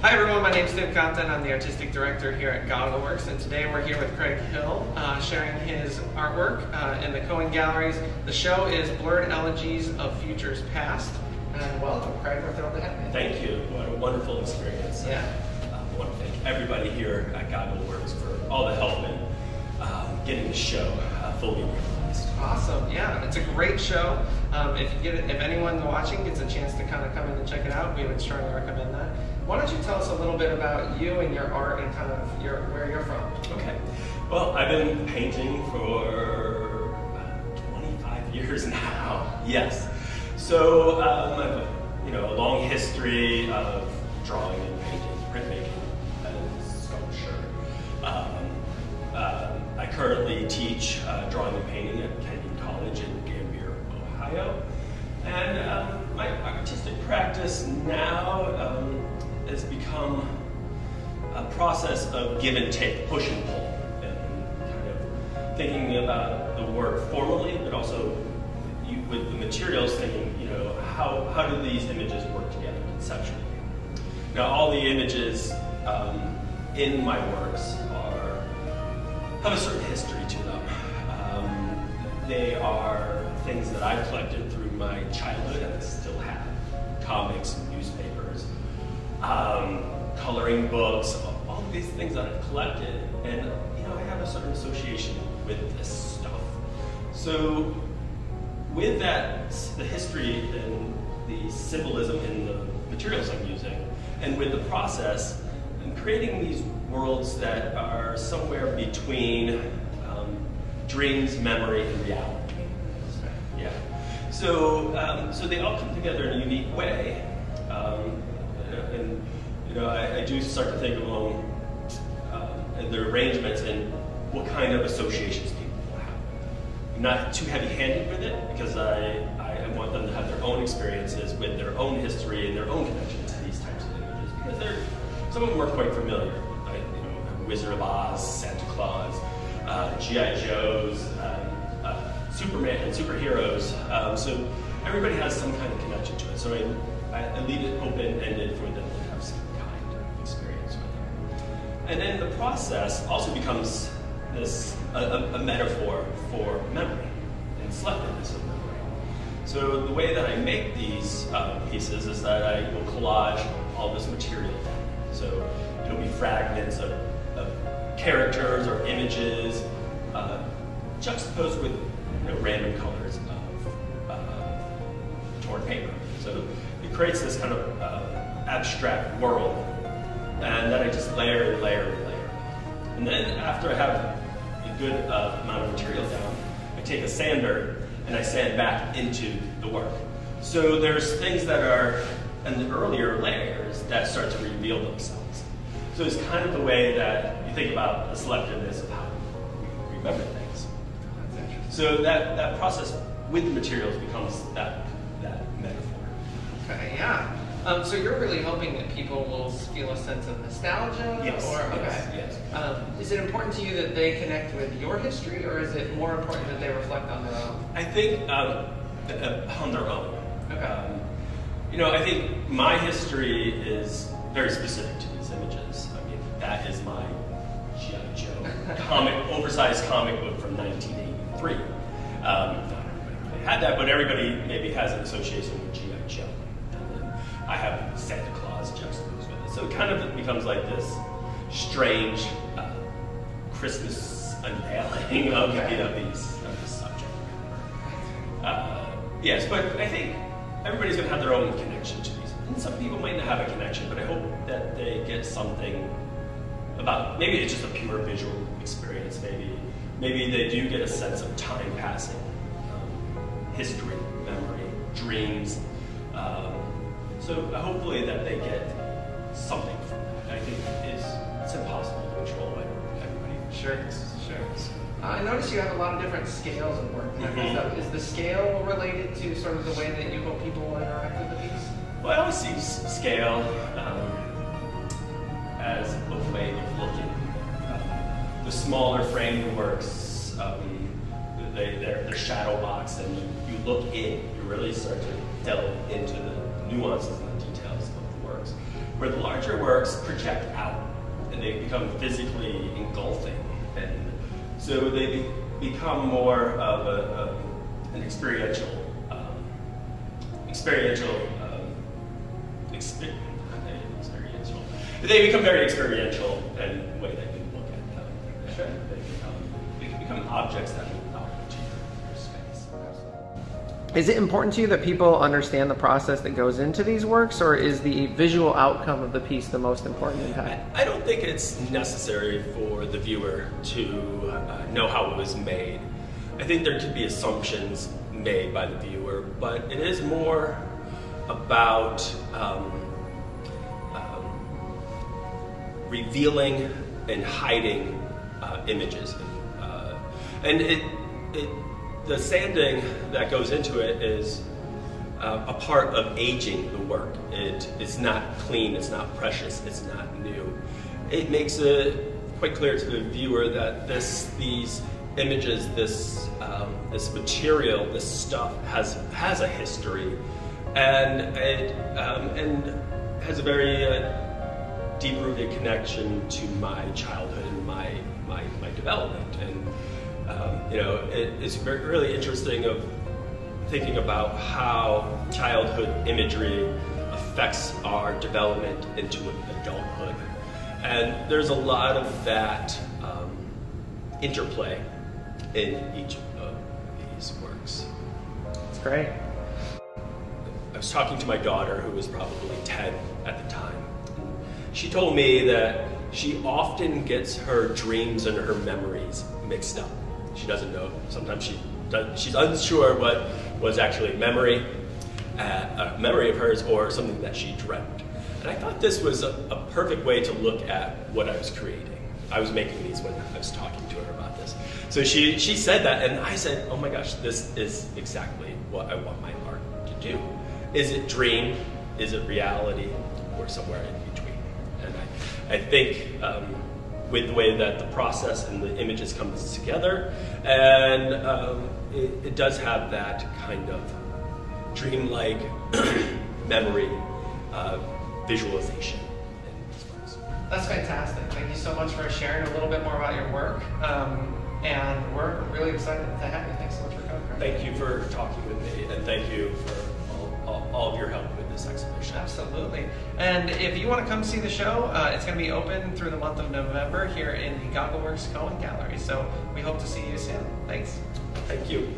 Hi everyone, my name is Tim Compton. I'm the Artistic Director here at GoggleWorks, and today we're here with Craig Hill sharing his artwork in the Cohen Galleries. The show is Blurred Elegies of Futures Past. And welcome, Craig. We're thrilled to have you. Thank you. What a wonderful experience. Yeah. I want to thank everybody here at GoggleWorks for all the help in getting the show fully realized. Awesome. Yeah, it's a great show. If anyone watching gets a chance to kind of come in and check it out, we would strongly recommend that. Why don't you tell us a little bit about you and your art and kind of where you're from? Okay. Well, I've been painting for 25 years now. Yes. So I have a long history of drawing and painting, printmaking, and sculpture. I currently teach drawing and painting at College in Gambier, Ohio. And my artistic practice now has become a process of give and take, push and pull, and kind of thinking about the work formally, but also with the materials, thinking, how do these images work together conceptually? Now, all the images in my works have a certain history to them. They are things that I've collected through my childhood and I still have. Comics, newspapers, coloring books, all of these things that I've collected, and I have a certain association with this stuff. So with that, the history and the symbolism in the materials I'm using, and with the process, I'm creating these worlds that are somewhere between dreams, memory, and reality. Yeah. So they all come together in a unique way, I do start to think along the arrangements and what kind of associations people will have. I'm not too heavy-handed with it because I want them to have their own experiences with their own history and their own connection to these types of images, because some of them are quite familiar. Like, Wizard of Oz, Santa Claus, G.I. Joes, Superman, and superheroes. So everybody has some kind of connection to it. So I leave it open-ended for them to have some kind of experience with it. And then the process also becomes a metaphor for memory and selectiveness of memory. So the way that I make these pieces is that I will collage all this material down. So it'll be fragments of characters or images juxtaposed with random colors of torn paper. So it creates this kind of abstract world, and then I just layer and layer and layer. And then after I have a good amount of material down, I take a sander and I sand back into the work. So there's things that are in the earlier layers that start to reveal themselves. So it's kind of the way that you think about the selectiveness of how we remember things. So that process with the materials becomes that metaphor. Okay, yeah. So you're really hoping that people will feel a sense of nostalgia? Yes. Yes. Is it important to you that they connect with your history, or is it more important that they reflect on their own? I think on their own. Okay. I think my history is very specific to these images. I mean, that is my G.I. Joe oversized comic book from 1983. Not everybody had that, but everybody maybe has an association with G.I. Joe. And then I have Santa Claus juxtaposed with it. So it kind of becomes like this strange Christmas unveiling of this subject. Yes, but I think everybody's going to have their own connection to these. And some people might not have a connection, but I hope that they get something about, maybe it's just a pure visual experience, maybe they do get a sense of time passing, history, memory, dreams. So hopefully that they get something from that. I think it's impossible to control what everybody thinks. Sure. I notice you have a lot of different scales of work. Mm-hmm. Is the scale related to sort of the way that you hope people will interact with the piece? Well, I always see scale as a way of looking. The smaller framed works, they're shadow boxed, and you look in, you really start to delve into the nuances and the details of the works. where the larger works project out and they become physically engulfing, and so they become more of an experiential. They become very experiential in the way that you look at them. Sure. They can become objects that move out into your space. Is it important to you that people understand the process that goes into these works, or is the visual outcome of the piece the most important impact? I don't think it's necessary for the viewer to know how it was made. I think there could be assumptions made by the viewer, but it is more about revealing and hiding images, and the sanding that goes into it is a part of aging the work. It's not clean, it's not precious, it's not new. It makes it quite clear to the viewer that these images, this material, this stuff has a history, and it has a very deep-rooted connection to my childhood and my development. And it's really interesting of thinking about how childhood imagery affects our development into adulthood. And there's a lot of that interplay in each of these works. That's great. I was talking to my daughter, who was probably 10 at the time. She told me that she often gets her dreams and her memories mixed up. She doesn't know. Sometimes she's unsure what was actually a memory of hers or something that she dreamt. And I thought this was a perfect way to look at what I was creating. I was making these when I was talking to her about this. So she said that, and I said, oh my gosh, this is exactly what I want my art to do. Is it dream? Is it reality? Or somewhere in between? And I think with the way that the process and the images come together, and it does have that kind of dreamlike memory visualization in these works. That's fantastic. Thank you so much for sharing a little bit more about your work. And we're really excited to have you. Thanks so much for coming. Thank you for talking with me, and thank you for all of your help with this exhibition. Absolutely. And if you want to come see the show, it's going to be open through the month of November here in the GoggleWorks Cohen Gallery. So we hope to see you soon. Thanks. Thank you.